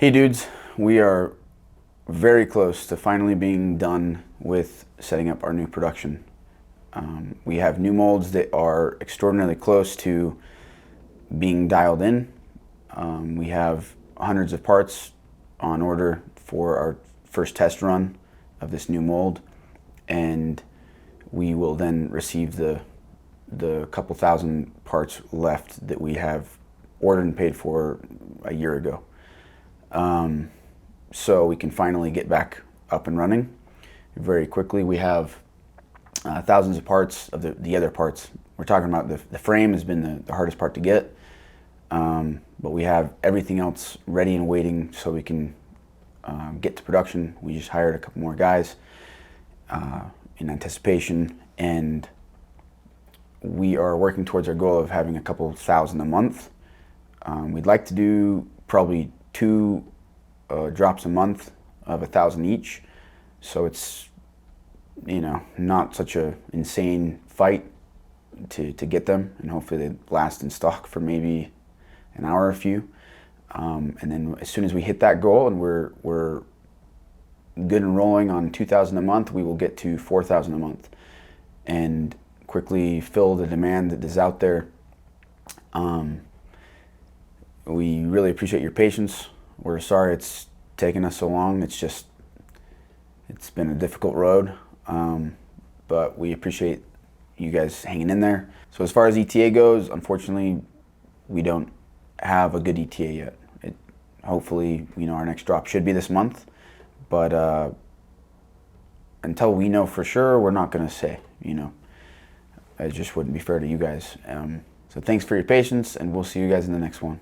Hey dudes, we are very close to finally being done with setting up our new production. We have new molds that are extraordinarily close to being dialed in. We have hundreds of parts on order for our first test run of this new mold, and we will then receive the couple thousand parts left that we have ordered and paid for a year ago. So we can finally get back up and running very quickly. We have thousands of parts of the other parts. We're talking about the frame has been the hardest part to get, but we have everything else ready and waiting so we can get to production. We just hired a couple more guys in anticipation, and we are working towards our goal of having a couple thousand a month. We'd like to do probably two drops a month of 1,000 each, so it's, you know, not such a insane fight to get them, and hopefully they last in stock for maybe an hour or a few, and then as soon as we hit that goal and we're good and rolling on 2,000 a month, we will get to 4,000 a month and quickly fill the demand that is out there. We really appreciate your patience. We're sorry it's taken us so long. It's been a difficult road, but we appreciate you guys hanging in there. So as far as ETA goes, unfortunately, we don't have a good ETA yet. Hopefully, you know, our next drop should be this month, but until we know for sure, we're not gonna say, you know. It just wouldn't be fair to you guys. So thanks for your patience, and we'll see you guys in the next one.